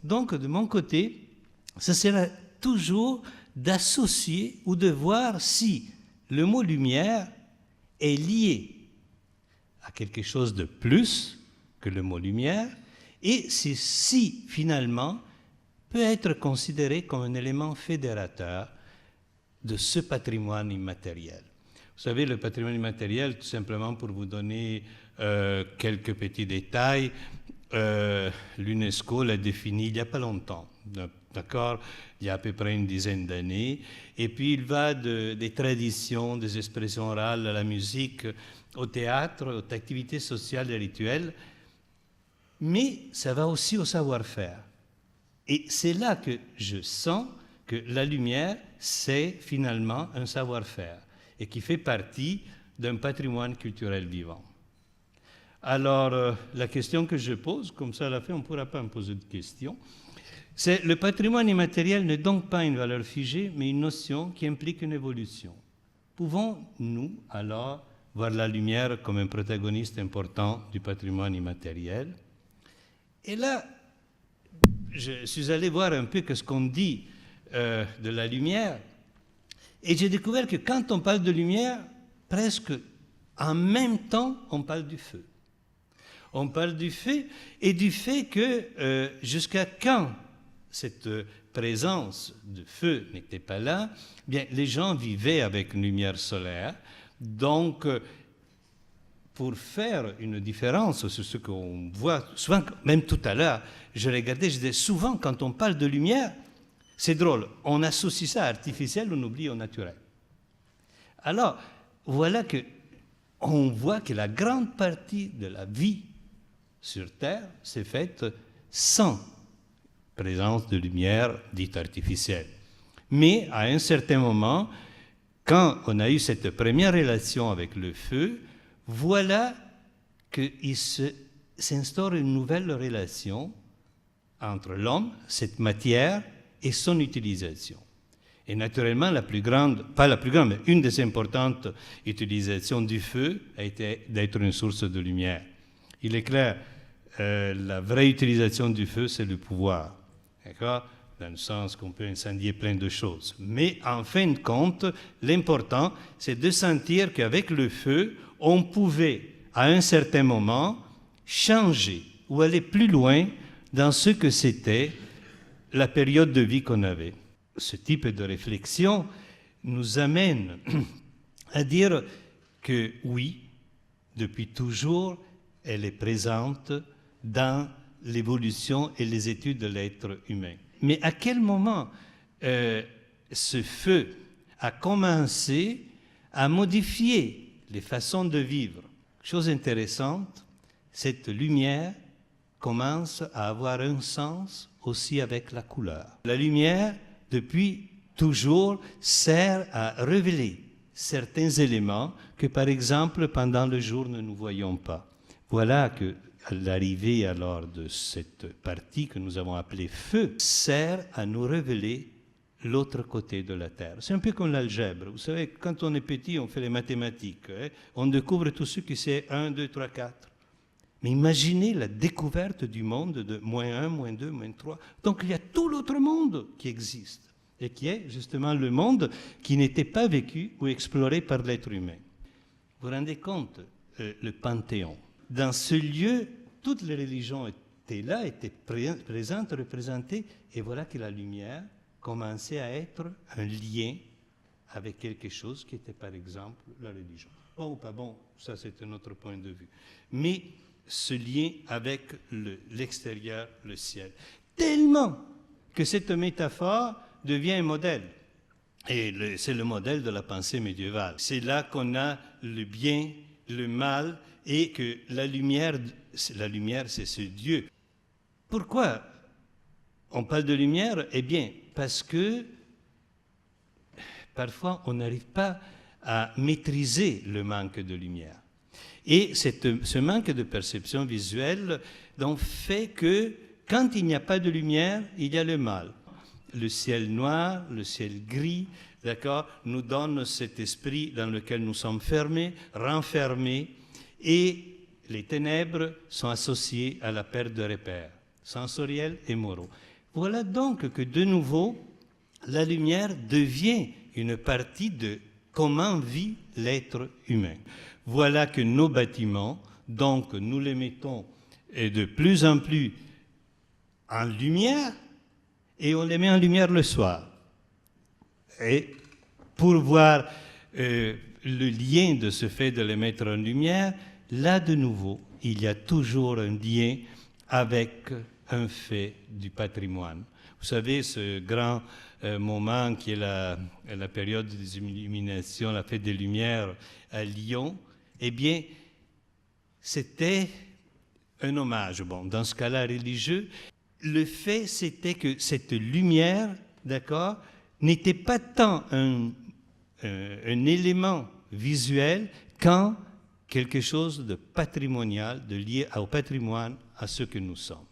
Donc, de mon côté, ce sera toujours d'associer ou de voir si le mot lumière est lié à quelque chose de plus que le mot lumière, et si finalement peut être considéré comme un élément fédérateur de ce patrimoine immatériel. Vous savez, le patrimoine immatériel, tout simplement pour vous donner quelques petits détails, l'UNESCO l'a défini il n'y a pas longtemps, d'accord, il y a à peu près une dizaine d'années, et puis il va des traditions, des expressions orales, à la musique, au théâtre, aux activités sociales et rituelles, mais ça va aussi au savoir-faire. Et c'est là que je sens que la lumière, c'est finalement un savoir-faire et qui fait partie d'un patrimoine culturel vivant. Alors, la question que je pose, comme ça à la fin, on ne pourra pas me poser de questions, c'est le patrimoine immatériel n'est donc pas une valeur figée, mais une notion qui implique une évolution. Pouvons-nous alors voir la lumière comme un protagoniste important du patrimoine immatériel? Et là, je suis allé voir un peu ce qu'on dit de la lumière, et j'ai découvert que quand on parle de lumière, presque en même temps, on parle du feu. On parle du feu et du fait que jusqu'à quand cette présence de feu n'était pas là, bien, les gens vivaient avec une lumière solaire. Donc, pour faire une différence sur ce qu'on voit, souvent, même tout à l'heure, je regardais, je disais, souvent quand on parle de lumière, c'est drôle, on associe ça à artificiel, on oublie au naturel. Alors, voilà qu'on voit que la grande partie de la vie sur Terre s'est faite sans présence de lumière dite artificielle. Mais à un certain moment, quand on a eu cette première relation avec le feu, voilà qu'il s'instaure une nouvelle relation entre l'homme, cette matière, et son utilisation. Et naturellement, la plus grande, pas la plus grande, mais une des importantes utilisations du feu a été d'être une source de lumière. Il est clair, la vraie utilisation du feu, c'est le pouvoir, d'accord ? Dans le sens qu'on peut incendier plein de choses. Mais en fin de compte, l'important, c'est de sentir qu'avec le feu, on pouvait, à un certain moment, changer ou aller plus loin dans ce que c'était la période de vie qu'on avait. Ce type de réflexion nous amène à dire que oui, depuis toujours, elle est présente dans l'évolution et les études de l'être humain. Mais à quel moment ce feu a commencé à modifier les façons de vivre? Chose intéressante, cette lumière commence à avoir un sens aussi avec la couleur. La lumière, depuis toujours, sert à révéler certains éléments que, par exemple, pendant le jour, nous ne voyons pas. Voilà que l'arrivée alors de cette partie que nous avons appelée feu sert à nous révéler l'autre côté de la Terre. C'est un peu comme l'algèbre. Vous savez, quand on est petit, on fait les mathématiques. On découvre tout ce qui c'est 1, 2, 3, 4. Mais imaginez la découverte du monde de -1, -2, -3. Donc il y a tout l'autre monde qui existe et qui est justement le monde qui n'était pas vécu ou exploré par l'être humain. Vous vous rendez compte, le Panthéon. Dans ce lieu, toutes les religions étaient là, étaient présentes, représentées, et voilà que la lumière commençait à être un lien avec quelque chose qui était par exemple la religion. Bon ou pas bon, ça c'est un autre point de vue. Mais ce lien avec l'extérieur, le ciel. Tellement que cette métaphore devient un modèle. Et c'est le modèle de la pensée médiévale. C'est là qu'on a le bien, le mal, et que la lumière, c'est ce Dieu. Pourquoi on parle de lumière? Eh bien, parce que parfois on n'arrive pas à maîtriser le manque de lumière. Et ce manque de perception visuelle donc, fait que quand il n'y a pas de lumière, il y a le mal. Le ciel noir, le ciel gris, d'accord, nous donne cet esprit dans lequel nous sommes fermés, renfermés, et les ténèbres sont associées à la perte de repères, sensoriels et moraux. Voilà donc que de nouveau, la lumière devient une partie de comment vit l'être humain. Voilà que nos bâtiments, donc nous les mettons de plus en plus en lumière et on les met en lumière le soir. Et pour voir le lien de ce fait de les mettre en lumière, là de nouveau, il y a toujours un lien avec un fait du patrimoine. Vous savez, ce grand moment qui est la période des illuminations, la fête des Lumières à Lyon, eh bien, c'était un hommage. Bon, dans ce cas-là religieux, le fait, c'était que cette lumière, d'accord, n'était pas tant un élément visuel qu'en quelque chose de patrimonial, de lié au patrimoine, à ce que nous sommes.